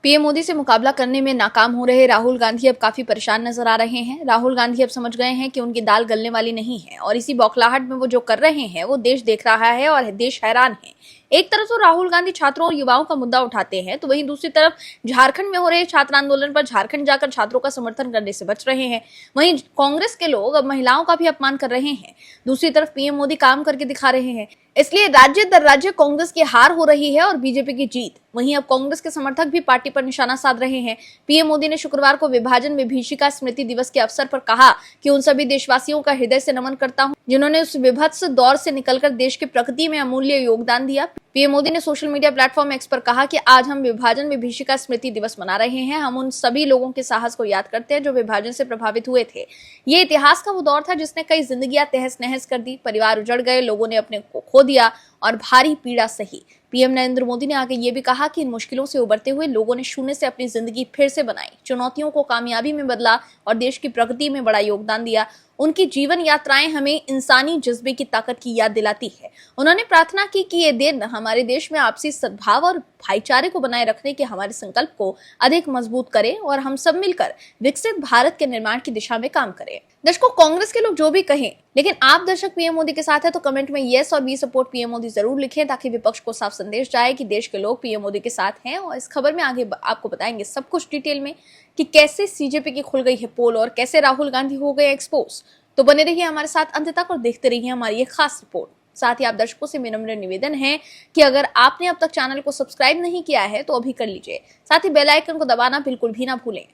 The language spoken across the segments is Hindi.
पीएम मोदी से मुकाबला करने में नाकाम हो रहे राहुल गांधी अब काफी परेशान नजर आ रहे हैं। राहुल गांधी अब समझ गए हैं कि उनकी दाल गलने वाली नहीं है और इसी बौखलाहट में वो जो कर रहे हैं वो देश देख रहा है और देश हैरान है। एक तरफ तो राहुल गांधी छात्रों और युवाओं का मुद्दा उठाते हैं, तो वहीं दूसरी तरफ झारखंड में हो रहे छात्र आंदोलन पर झारखंड जाकर छात्रों का समर्थन करने से बच रहे हैं। वहीं कांग्रेस के लोग अब महिलाओं का भी अपमान कर रहे हैं। दूसरी तरफ पीएम मोदी काम करके दिखा रहे हैं, इसलिए राज्य दर राज्य कांग्रेस की हार हो रही है और बीजेपी की जीत। वहीं अब कांग्रेस के समर्थक भी पार्टी पर निशाना साध रहे हैं। पीएम मोदी ने शुक्रवार को विभाजन विभीषिका स्मृति दिवस के अवसर पर कहा कि उन सभी देशवासियों का हृदय से नमन करता हूं जिन्होंने उस विभत्स दौर से निकलकर देश की प्रगति में अमूल्य योगदान दिया। पीएम मोदी ने सोशल मीडिया प्लेटफॉर्म एक्स पर कहा कि आज हम विभाजन विभीषिका स्मृति दिवस मना रहे हैं। हम उन सभी लोगों के साहस को याद करते हैं जो विभाजन से प्रभावित हुए थे। ये इतिहास का वो दौर था जिसने कई जिंदगियां तहस नहस कर दी, परिवार उजड़ गए, लोगों ने अपने को खो दिया और भारी पीड़ा सही। पीएम नरेंद्र मोदी ने आगे ये भी कहा कि इन मुश्किलों से उबरते हुए लोगों ने शून्य से अपनी जिंदगी फिर से बनाई, चुनौतियों को कामयाबी में बदला और देश की प्रगति में बड़ा योगदान दिया। उनकी जीवन यात्राएं हमें इंसानी जज्बे की ताकत की याद दिलाती है। उन्होंने प्रार्थना की कि ये दिन हमारे देश में आपसी सद्भाव और भाईचारे को बनाए रखने के हमारे संकल्प को अधिक मजबूत करे और हम सब मिलकर विकसित भारत के निर्माण की दिशा में काम करें। दर्शकों, कांग्रेस के लोग जो भी कहें, लेकिन आप दर्शक पीएम मोदी के साथ है तो कमेंट में यस और वी सपोर्ट पीएम मोदी जरूर लिखें ताकि विपक्ष को साफ संदेश जाए कि देश के लोग पीएम मोदी के साथ हैं। और इस खबर में आगे आपको बताएंगे सब कुछ डिटेल में कि कैसे सीजेपी की खुल गई है पोल और कैसे राहुल गांधी हो गए एक्सपोज। तो बने रहिए हमारे साथ अंत तक और देखते रहिए हमारी ये खास रिपोर्ट। साथ ही आप दर्शकों से विनम्र निवेदन है कि अगर आपने अब तक चैनल को सब्सक्राइब नहीं किया है तो अभी कर लीजिए। साथ ही बेल आइकन को दबाना बिल्कुल भी ना भूलें।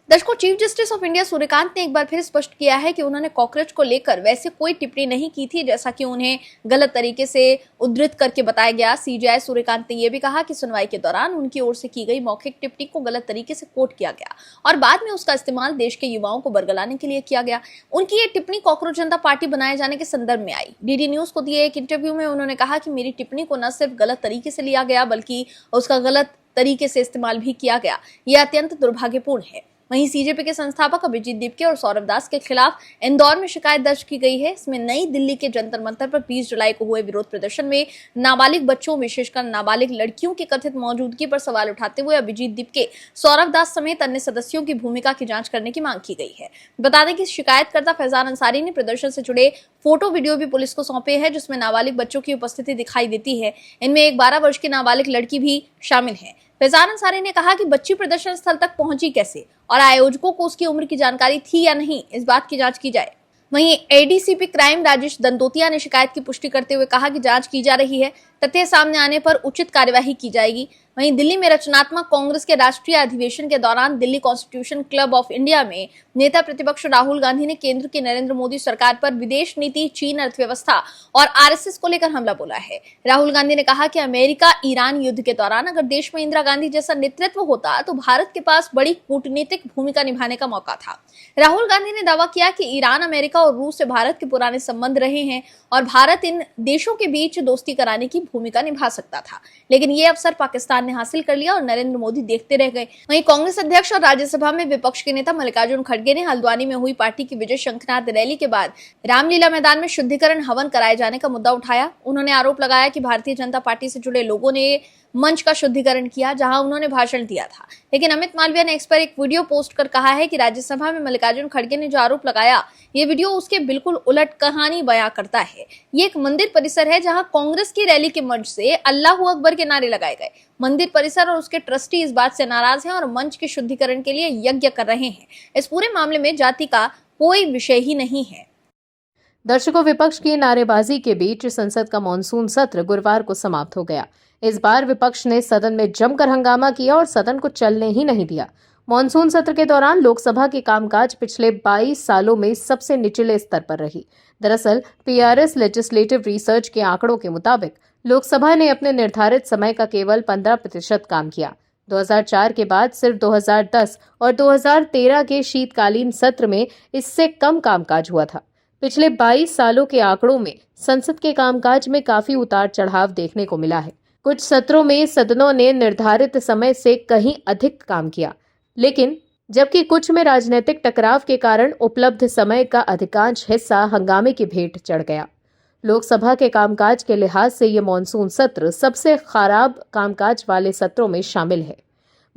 दर्शकों, chief justice of India Suryakant ने एक बार फिर स्पष्ट किया है कि उन्होंने कॉकरोच को लेकर वैसे कोई टिप्पणी नहीं की थी जैसा कि उन्हें गलत तरीके से उद्धृत करके बताया गया। सीजेआई सूर्यकांत ने यह भी कहा कि सुनवाई के दौरान उनकी ओर से की गई मौखिक टिप्पणी को गलत तरीके से कोट किया गया और बाद में उसका इस्तेमाल देश के युवाओं को बरगलाने के लिए किया गया। उनकी ये टिप्पणी कॉकरोच जनता पार्टी बनाए जाने के संदर्भ में आई। डीडी न्यूज को दिए एक इंटरव्यू में उन्होंने कहा कि मेरी टिप्पणी को न सिर्फ गलत तरीके से लिया गया बल्कि उसका गलत तरीके से इस्तेमाल भी किया गया। यह अत्यंत दुर्भाग्यपूर्ण है। वहीं सीजेपी के संस्थापक अभिजीत दीपके और सौरभ दास के खिलाफ इंदौर में शिकायत दर्ज की गई है। इसमें नई दिल्ली के जंतर मंतर पर 20 जुलाई को हुए विरोध प्रदर्शन में नाबालिग बच्चों, विशेषकर नाबालिग लड़कियों की कथित मौजूदगी पर सवाल उठाते हुए अभिजीत दीपके, सौरभ दास समेत अन्य सदस्यों की भूमिका की जांच करने की मांग की गई है। बता दें कि शिकायतकर्ता फैजान अंसारी ने प्रदर्शन से जुड़े फोटो वीडियो भी पुलिस को सौंपे हैं जिसमें नाबालिग बच्चों की उपस्थिति दिखाई देती है। इनमें एक 12 वर्ष की नाबालिग लड़की भी शामिल है। फैजान अंसारी ने कहा कि बच्ची प्रदर्शन स्थल तक पहुंची कैसे और आयोजकों को उसकी उम्र की जानकारी थी या नहीं, इस बात की जांच की जाए। वहीं एडीसीपी क्राइम राजेश दंदोतिया ने शिकायत की पुष्टि करते हुए कहा कि जांच की जा रही है, तथ्य सामने आने पर उचित कार्यवाही की जाएगी। वहीं दिल्ली में रचनात्मक कांग्रेस के राष्ट्रीय अधिवेशन के दौरान Delhi constitution club of India में नेता प्रतिपक्ष राहुल गांधी ने केंद्र की नरेंद्र मोदी सरकार पर विदेश नीति, चीन, अर्थव्यवस्था और आरएसएस को लेकर हमला बोला है। राहुल गांधी ने कहा कि अमेरिका ईरान युद्ध के दौरान अगर देश में इंदिरा गांधी जैसा नेतृत्व होता तो भारत के पास बड़ी कूटनीतिक भूमिका निभाने का मौका था। राहुल गांधी ने दावा किया कि ईरान, अमेरिका और रूस से भारत के पुराने संबंध रहे हैं और भारत इन देशों के बीच दोस्ती कराने की भूमिका निभा सकता था, लेकिन ये अवसर पाकिस्तान ने हासिल कर लिया और नरेंद्र मोदी देखते रह गए। वहीं कांग्रेस अध्यक्ष और राज्यसभा में विपक्ष के नेता मल्लिकार्जुन खड़गे ने हल्द्वानी में हुई पार्टी की विजय शंखनाद रैली के बाद रामलीला मैदान में शुद्धिकरण हवन कराए जाने का मुद्दा उठाया। उन्होंने आरोप लगाया कि भारतीय जनता पार्टी से जुड़े लोगों ने मंच का शुद्धिकरण किया जहां उन्होंने भाषण दिया था, लेकिन अमित मालवीय ने इस पर एक वीडियो पोस्ट कर कहा है कि राज्यसभा में मल्लिकार्जुन खड़गे ने जो आरोप लगाया ये वीडियो उसके बिल्कुल उलट कहानी बयां करता है। ये एक मंदिर परिसर है जहां कांग्रेस की रैली के मंच से अल्लाहू अकबर के नारे लगाए गए। मंदिर परिसर और उसके ट्रस्टी इस बात से नाराज हैं और मंच के शुद्धिकरण के लिए यज्ञ कर रहे हैं। इस पूरे मामले में जाति का कोई विषय ही नहीं है। दर्शकों, विपक्ष की नारेबाजी के बीच संसद का मॉनसून सत्र गुरुवार को समाप्त हो गया। इस बार विपक्ष ने सदन में जमकर हंगामा किया और सदन को चलने ही नहीं दिया। मॉनसून सत्र के दौरान लोकसभा के कामकाज पिछले 22 सालों में सबसे निचले स्तर पर रही। दरअसल पीआरएस लेजिस्लेटिव रिसर्च के आंकड़ों के मुताबिक लोकसभा ने अपने निर्धारित समय का केवल 15% काम किया। 2004 के बाद सिर्फ 2010 और 2013 के शीतकालीन सत्र में इससे कम कामकाज हुआ था। पिछले 22 सालों के आंकड़ों में संसद के कामकाज में काफी उतार चढ़ाव देखने को मिला है। कुछ सत्रों में सदनों ने निर्धारित समय से कहीं अधिक काम किया, लेकिन जबकि कुछ में राजनीतिक टकराव के कारण उपलब्ध समय का अधिकांश हिस्सा हंगामे की भेंट चढ़ गया। लोकसभा के कामकाज के लिहाज से ये मॉनसून सत्र सबसे खराब कामकाज वाले सत्रों में शामिल है।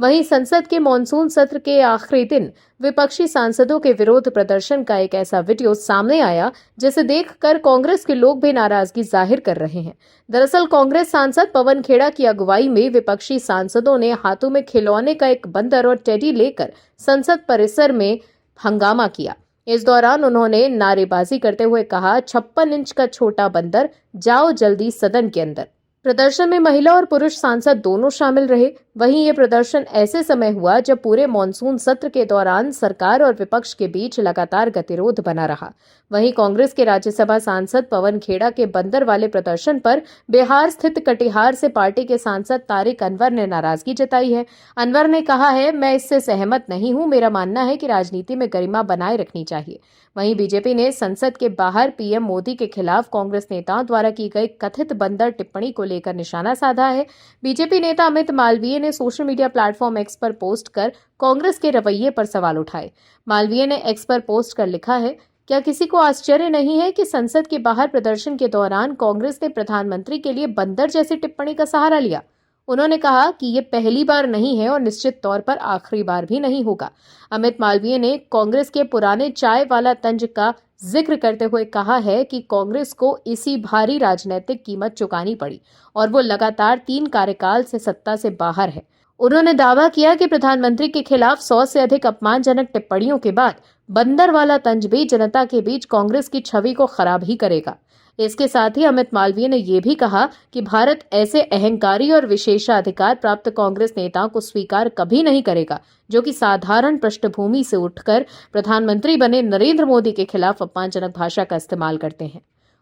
वहीं संसद के मॉनसून सत्र के आखिरी दिन विपक्षी सांसदों के विरोध प्रदर्शन का एक ऐसा वीडियो सामने आया जिसे देखकर कांग्रेस के लोग भी नाराजगी जाहिर कर रहे हैं। दरअसल कांग्रेस सांसद पवन खेड़ा की अगुवाई में विपक्षी सांसदों ने हाथों में खिलौने का एक बंदर और टेडी लेकर संसद परिसर में हंगामा किया। इस दौरान उन्होंने नारेबाजी करते हुए कहा, 56 इंच का छोटा बंदर, जाओ जल्दी सदन के अंदर। प्रदर्शन में महिला और पुरुष सांसद दोनों शामिल रहे। वहीं ये प्रदर्शन ऐसे समय हुआ जब पूरे मॉनसून सत्र के दौरान सरकार और विपक्ष के बीच लगातार गतिरोध बना रहा। वहीं कांग्रेस के राज्यसभा सांसद पवन खेड़ा के बंदर वाले प्रदर्शन पर बिहार स्थित कटिहार से पार्टी के सांसद तारिक अनवर ने नाराजगी जताई है। अनवर ने कहा है, मैं इससे सहमत नहीं हूं। मेरा मानना है कि राजनीति में गरिमा बनाए रखनी चाहिए। वहीं बीजेपी ने संसद के बाहर पीएम मोदी के खिलाफ कांग्रेस नेताओं द्वारा की गई कथित बंदर टिप्पणी को लेकर निशाना साधा है। बीजेपी नेता अमित मालवीय ने सोशल मीडिया प्लेटफॉर्म एक्स पर पोस्ट कर कांग्रेस के रवैये पर सवाल उठाए। मालवीय ने एक्स पर पोस्ट कर लिखा है, क्या किसी को आश्चर्य नहीं है कि संसद के बाहर प्रदर्शन के दौरान कांग्रेस ने प्रधानमंत्री के लिए बंदर जैसी टिप्पणी का सहारा लिया। उन्होंने कहा कि ये पहली बार नहीं है और निश्चित तौर पर आखिरी बार भी नहीं होगा। अमित मालवीय ने कांग्रेस के पुराने चाय वाला तंज का जिक्र करते हुए कहा है कि कांग्रेस को इसी भारी राजनीतिक कीमत चुकानी पड़ी और वो लगातार 3 कार्यकाल से सत्ता से बाहर है। उन्होंने दावा किया कि प्रधानमंत्री के खिलाफ 100 से अधिक अपमानजनक टिप्पणियों के बाद बंदर वाला तंज भी जनता के बीच कांग्रेस की छवि को खराब ही करेगा। इसके साथ ही अमित मालवीय ने यह भी कहा कि भारत ऐसे अहंकारी और विशेषाधिकार प्राप्त कांग्रेस नेताओं को स्वीकार कभी नहीं करेगा जो कि साधारण पृष्ठभूमि से उठकर प्रधानमंत्री बने नरेंद्र मोदी के खिलाफ अपमानजनक भाषा का इस्तेमाल करते हैं।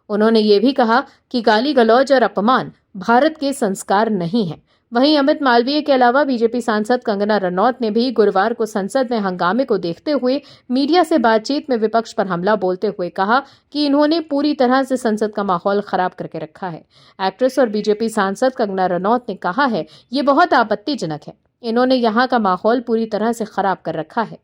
उन्होंने ये भी कहा कि गाली गलौज और अपमान भारत के संस्कार नहीं है। वहीं अमित मालवीय के अलावा बीजेपी सांसद कंगना रनौत ने भी गुरुवार को संसद में हंगामे को देखते हुए मीडिया से बातचीत में विपक्ष पर हमला बोलते हुए कहा कि इन्होंने पूरी तरह से संसद का माहौल खराब करके रखा है। एक्ट्रेस और बीजेपी सांसद कंगना रनौत ने कहा है, ये बहुत आपत्तिजनक है। इन्होंने यहाँ का माहौल पूरी तरह से खराब कर रखा है।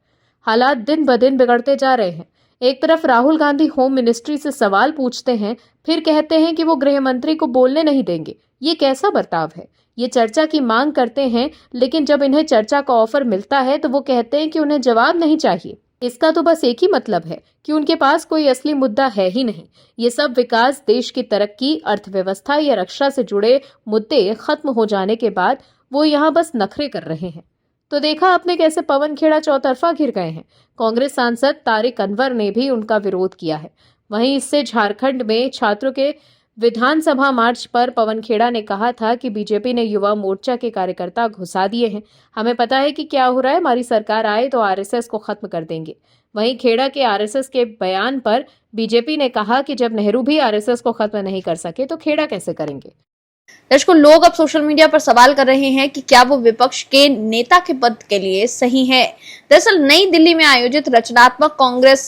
हालात दिन ब दिन बिगड़ते जा रहे हैं। एक तरफ राहुल गांधी होम मिनिस्ट्री से सवाल पूछते हैं, फिर कहते हैं कि वो गृह मंत्री को बोलने नहीं देंगे। ये कैसा बर्ताव है? ये चर्चा की मांग करते हैं, लेकिन जब इन्हें चर्चा का ऑफर मिलता है तो वो कहते हैं कि उन्हें जवाब नहीं चाहिए। इसका तो बस एक ही मतलब है कि उनके पास कोई असली मुद्दा है ही नहीं। ये सब विकास, देश की तरक्की, अर्थव्यवस्था या रक्षा से जुड़े मुद्दे खत्म हो जाने के बाद वो यहाँ बस नखरे कर रहे हैं। तो देखा आपने कैसे पवन खेड़ा चौतरफा घिर गए हैं। कांग्रेस सांसद तारिक अनवर ने भी उनका विरोध किया है। वहीं इससे झारखंड में छात्रों के विधानसभा मार्च पर पवन खेड़ा ने कहा था कि बीजेपी ने युवा मोर्चा के कार्यकर्ता घुसा दिए हैं। हमें पता है कि क्या हो रहा है, हमारी सरकार आए तो आरएसएस को खत्म कर देंगे। वहीं खेड़ा के आरएसएस के बयान पर बीजेपी ने कहा कि जब नेहरू भी आरएसएस को खत्म नहीं कर सके तो खेड़ा कैसे करेंगे। दर्शकों, लोग अब सोशल मीडिया पर सवाल कर रहे हैं कि क्या वो विपक्ष के नेता के पद के लिए सही है। दरअसल नई दिल्ली में आयोजित रचनात्मक कांग्रेस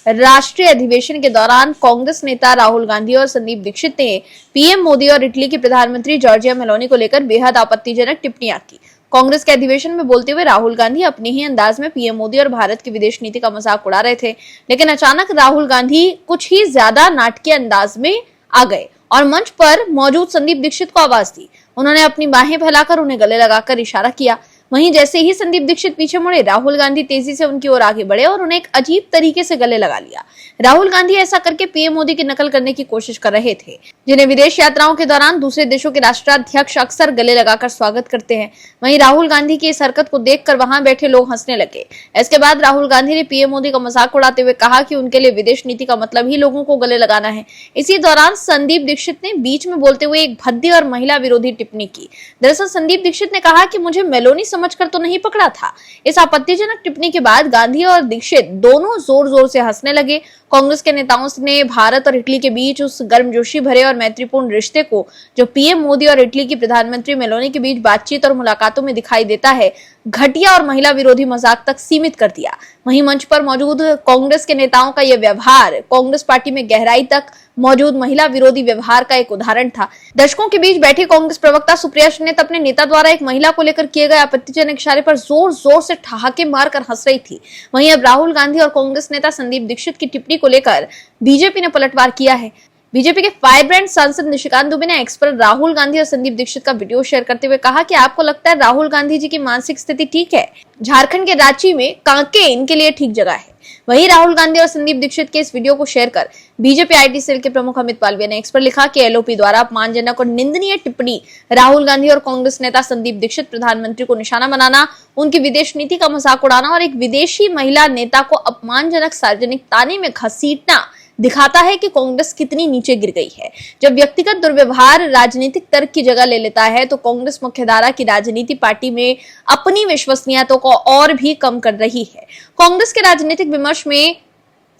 राष्ट्रीय अधिवेशन के दौरान कांग्रेस नेता राहुल गांधी और संदीप दीक्षित ने पीएम मोदी और इटली की प्रधानमंत्री जॉर्जिया मेलोनी को लेकर बेहद आपत्तिजनक टिप्पणियां की। कांग्रेस के अधिवेशन में बोलते हुए राहुल गांधी अपने ही अंदाज में पीएम मोदी और भारत की विदेश नीति का मजाक उड़ा रहे थे, लेकिन अचानक राहुल गांधी कुछ ही ज्यादा नाटकीय अंदाज में आ गए और मंच पर मौजूद संदीप दीक्षित को आवाज दी। उन्होंने अपनी बाहें फैलाकर उन्हें गले लगाकर इशारा किया। वहीं जैसे ही संदीप दीक्षित पीछे मुड़े, राहुल गांधी तेजी से उनकी ओर आगे बढ़े और उन्हें एक अजीब तरीके से गले लगा लिया। राहुल गांधी ऐसा करके पीएम मोदी की नकल करने की कोशिश कर रहे थे, जिन्हें विदेश यात्राओं के दौरान दूसरे देशों के राष्ट्राध्यक्ष अक्सर गले लगाकर स्वागत करते हैं। वहीं राहुल गांधी की इस हरकत को देखकर वहां बैठे लोग हंसने लगे। इसके बाद राहुल गांधी ने पीएम मोदी का मजाक उड़ाते हुए कहा कि उनके लिए विदेश नीति का मतलब ही लोगों को गले लगाना है। इसी दौरान संदीप दीक्षित ने बीच में बोलते हुए एक भद्दी और महिला विरोधी टिप्पणी की। दरअसल संदीप दीक्षित ने कहा कि मुझे मेलोनी समझकर तो नहीं पकड़ा था। इस आपत्तिजनक टिप्पणी के बाद गांधी और दीक्षित दोनों जोर जोर से हंसने लगे। कांग्रेस के नेताओं ने भारत और इटली के बीच उस गर्मजोशी भरे और मैत्रीपूर्ण रिश्ते को जो पीएम मोदी और इटली की प्रधानमंत्री मेलोनी के बीच बातचीत और मुलाकातों में दिखाई देता है, घटिया और महिला विरोधी मजाक तक सीमित कर दिया। वहीं मंच पर मौजूद कांग्रेस के नेताओं का यह व्यवहार कांग्रेस पार्टी में गहराई तक मौजूद महिला विरोधी व्यवहार का एक उदाहरण था। दर्शकों के बीच बैठी कांग्रेस प्रवक्ता सुप्रिया श्रीनेत अपने नेता द्वारा एक महिला को लेकर किए गए आपत्तिजनक इशारे पर जोर जोर से ठहाके मारकर हंस रही थी। वहीं अब राहुल गांधी और कांग्रेस नेता संदीप दीक्षित की टिप्पणी को लेकर बीजेपी ने पलटवार किया है। बीजेपी के फायरब्रांड सांसद निशिकांत दुबे ने एक्स पर राहुल गांधी और संदीप दीक्षित का वीडियो शेयर करते हुए कहा कि आपको लगता है राहुल गांधी जी की मानसिक स्थिति ठीक है? झारखंड के रांची में कांके इनके लिए ठीक जगह है। वहीं राहुल गांधी और संदीप दीक्षित के इस वीडियो को शेयर कर बीजेपी आईटी सेल के प्रमुख अमित मालवीय ने एक्स पर लिखा कि एलओपी द्वारा अपमानजनक और निंदनीय टिप्पणी, राहुल गांधी और कांग्रेस नेता संदीप दीक्षित प्रधानमंत्री को निशाना बनाना, उनकी विदेश नीति का मजाक उड़ाना और एक विदेशी महिला नेता को अपमानजनक सार्वजनिक ताने में घसीटना दिखाता है कि कांग्रेस कितनी नीचे गिर गई है। जब व्यक्तिगत दुर्व्यवहार राजनीतिक तर्क की जगह ले लेता है तो कांग्रेस मुख्यधारा की राजनीति पार्टी में अपनी विश्वसनीयता को और भी कम कर रही है। कांग्रेस के राजनीतिक विमर्श में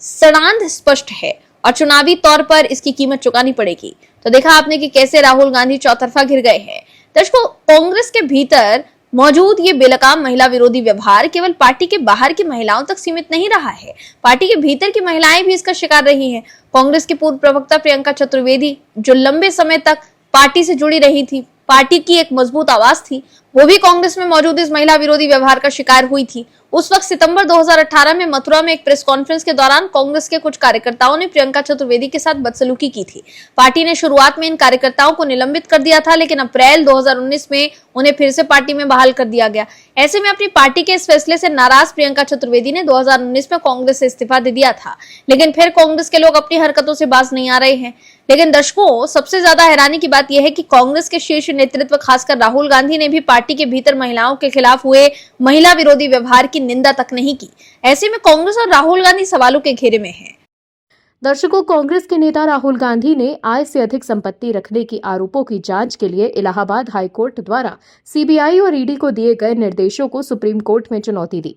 सड़ांध स्पष्ट है और चुनावी तौर पर इसकी कीमत चुकानी पड़ेगी। तो देखा आपने कि कैसे राहुल गांधी चौतरफा घिर गए हैं। दर्शकों, कांग्रेस के भीतर मौजूद ये बेलगाम महिला विरोधी व्यवहार केवल पार्टी के बाहर की महिलाओं तक सीमित नहीं रहा है, पार्टी के भीतर की महिलाएं भी इसका शिकार रही हैं। कांग्रेस की पूर्व प्रवक्ता प्रियंका चतुर्वेदी, जो लंबे समय तक पार्टी से जुड़ी रही थी, पार्टी की एक मजबूत आवाज थी, वो भी कांग्रेस में मौजूद इस महिला विरोधी व्यवहार का शिकार हुई थी। उस वक्त सितंबर 2018 में मथुरा में एक प्रेस कॉन्फ्रेंस के दौरान कांग्रेस के कुछ कार्यकर्ताओं ने प्रियंका चतुर्वेदी के साथ बदसलूकी की थी। पार्टी ने शुरुआत में इन कार्यकर्ताओं को निलंबित कर दिया था, लेकिन अप्रैल 2019 में उन्हें फिर से पार्टी में बहाल कर दिया गया। ऐसे में अपनी पार्टी के इस फैसले से नाराज प्रियंका चतुर्वेदी ने 2019 में कांग्रेस से इस्तीफा दे दिया था, लेकिन फिर कांग्रेस के लोग अपनी हरकतों से बाज नहीं आ रहे हैं। लेकिन दर्शकों, सबसे ज्यादा हैरानी की बात यह है कि कांग्रेस के शीर्ष नेतृत्व खासकर राहुल गांधी ने भी पार्टी के भीतर महिलाओं के खिलाफ हुए महिला विरोधी व्यवहार की निंदा तक नहीं की। ऐसे में कांग्रेस और राहुल गांधी सवालों के घेरे में हैं। दर्शकों, कांग्रेस के नेता राहुल गांधी ने आय से अधिक संपत्ति रखने के आरोपों की जांच के लिए इलाहाबाद हाईकोर्ट द्वारा सीबीआई और ईडी को दिए गए निर्देशों को सुप्रीम कोर्ट में चुनौती दी।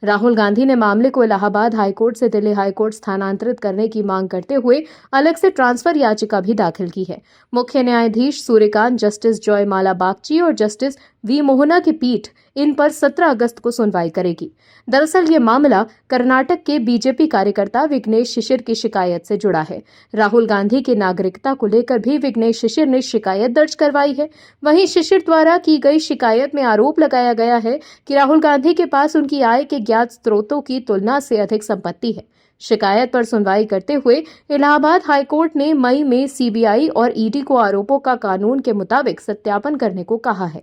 राहुल गांधी ने मामले को इलाहाबाद हाईकोर्ट से दिल्ली हाईकोर्ट स्थानांतरित करने की मांग करते हुए अलग से ट्रांसफर याचिका भी दाखिल की है। मुख्य न्यायाधीश सूर्यकांत, जस्टिस जॉयमाला बागची और जस्टिस वी मोहना की पीठ इन पर 17 अगस्त को सुनवाई करेगी। दरअसल ये मामला कर्नाटक के बीजेपी कार्यकर्ता विघ्नेश शिशिर की शिकायत से जुड़ा है। राहुल गांधी की नागरिकता को लेकर भी विघ्नेश शिशिर ने शिकायत दर्ज करवाई है। वहीं शिशिर द्वारा की गई शिकायत में आरोप लगाया गया है कि राहुल गांधी के पास उनकी आय के ज्ञात स्रोतों की तुलना से अधिक संपत्ति है। शिकायत पर सुनवाई करते हुए इलाहाबाद हाईकोर्ट ने मई में सीबीआई और ईडी को आरोपों का कानून के मुताबिक सत्यापन करने को कहा है।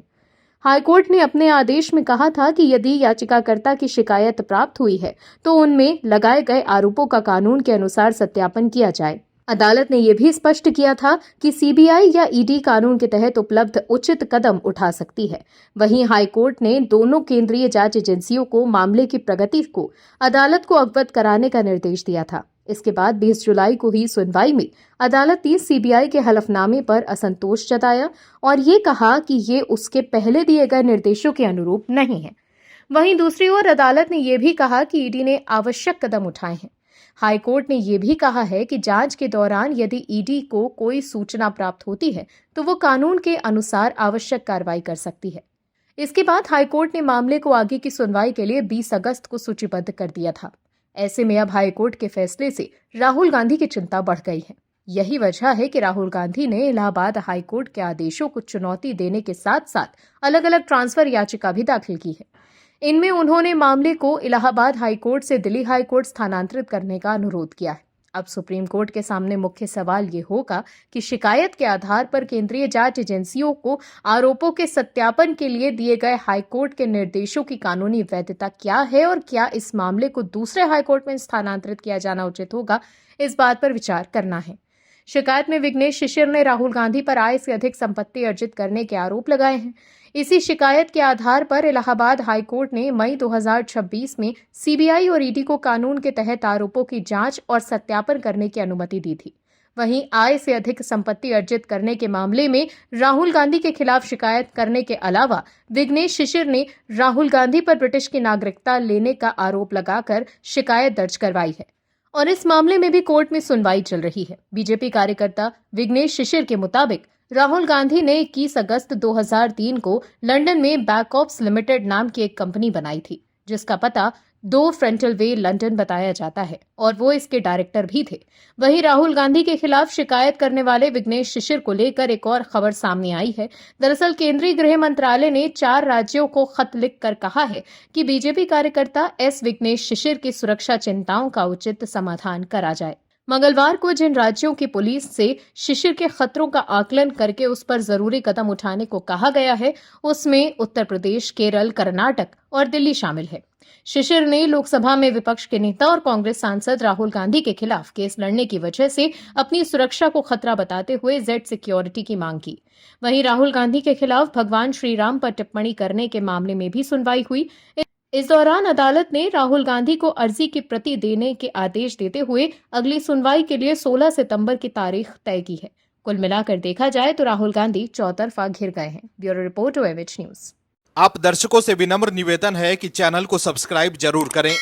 हाईकोर्ट ने अपने आदेश में कहा था कि यदि याचिकाकर्ता की शिकायत प्राप्त हुई है तो उनमें लगाए गए आरोपों का कानून के अनुसार सत्यापन किया जाए। अदालत ने यह भी स्पष्ट किया था कि सीबीआई या ईडी कानून के तहत उपलब्ध उचित कदम उठा सकती है। वहीं हाईकोर्ट ने दोनों केंद्रीय जांच एजेंसियों को मामले की प्रगति को अदालत को अवगत कराने का निर्देश दिया था। इसके बाद 20 जुलाई को हुई सुनवाई में अदालत ने सीबीआई के हलफनामे पर असंतोष जताया और ये कहा कि ये उसके पहले दिए गए निर्देशों के अनुरूप नहीं है। वहीं दूसरी ओर अदालत ने यह भी कहा कि ईडी ने आवश्यक कदम उठाए हैं। हाईकोर्ट ने यह भी कहा है कि जांच के दौरान यदि ईडी को कोई सूचना प्राप्त होती है तो वो कानून के अनुसार आवश्यक कार्रवाई कर सकती है। इसके बाद हाईकोर्ट ने मामले को आगे की सुनवाई के लिए 20 अगस्त को सूचीबद्ध कर दिया था। ऐसे में अब हाईकोर्ट के फैसले से राहुल गांधी की चिंता बढ़ गई है। यही वजह है कि राहुल गांधी ने इलाहाबाद हाईकोर्ट के आदेशों को चुनौती देने के साथ साथ अलग अलग ट्रांसफर याचिका भी दाखिल की है। इनमें उन्होंने मामले को इलाहाबाद हाईकोर्ट से दिल्ली हाईकोर्ट स्थानांतरित करने का अनुरोध किया है। अब सुप्रीम कोर्ट के सामने मुख्य सवाल ये होगा कि शिकायत के आधार पर केंद्रीय जांच एजेंसियों को आरोपों के सत्यापन के लिए दिए गए हाईकोर्ट के निर्देशों की कानूनी वैधता क्या है और क्या इस मामले को दूसरे हाईकोर्ट में स्थानांतरित किया जाना उचित होगा, इस बात पर विचार करना है। शिकायत में विघ्नेश शिशिर ने राहुल गांधी पर आय से अधिक संपत्ति अर्जित करने के आरोप लगाए हैं। इसी शिकायत के आधार पर इलाहाबाद हाईकोर्ट ने मई 2026 में सीबीआई और ईडी को कानून के तहत आरोपों की जांच और सत्यापन करने की अनुमति दी थी। वहीं आय से अधिक संपत्ति अर्जित करने के मामले में राहुल गांधी के खिलाफ शिकायत करने के अलावा विघ्नेश शिशिर ने राहुल गांधी पर ब्रिटिश की नागरिकता लेने का आरोप लगाकर शिकायत दर्ज करवाई है और इस मामले में भी कोर्ट में सुनवाई चल रही है। बीजेपी कार्यकर्ता विघ्नेश शिशिर के मुताबिक राहुल गांधी ने 21 अगस्त 2003 को लंदन में बैकऑप्स लिमिटेड नाम की एक कंपनी बनाई थी, जिसका पता 2 फ्रंटल वे लंदन बताया जाता है और वो इसके डायरेक्टर भी थे। वहीं राहुल गांधी के खिलाफ शिकायत करने वाले विघ्नेश शिशिर को लेकर एक और खबर सामने आई है। दरअसल केंद्रीय गृह मंत्रालय ने 4 राज्यों को खत लिखकर कहा है कि बीजेपी कार्यकर्ता विघ्नेश शिशिर की सुरक्षा चिंताओं का उचित समाधान करा जाए। मंगलवार को जिन राज्यों की पुलिस से शिशिर के खतरों का आकलन करके उस पर जरूरी कदम उठाने को कहा गया है, उसमें उत्तर प्रदेश, केरल, कर्नाटक और दिल्ली शामिल है। शिशिर ने लोकसभा में विपक्ष के नेता और कांग्रेस सांसद राहुल गांधी के खिलाफ केस लड़ने की वजह से अपनी सुरक्षा को खतरा बताते हुए जेड सिक्योरिटी की मांग की। वहीं राहुल गांधी के खिलाफ भगवान श्री राम पर टिप्पणी करने के मामले में भी सुनवाई हुई। इस दौरान अदालत ने राहुल गांधी को अर्जी की प्रति देने के आदेश देते हुए अगली सुनवाई के लिए 16 सितंबर की तारीख तय की है। कुल मिलाकर देखा जाए तो राहुल गांधी चौतरफा घिर गए हैं। Bureau report OMH news. आप दर्शकों से विनम्र निवेदन है कि चैनल को सब्सक्राइब जरूर करें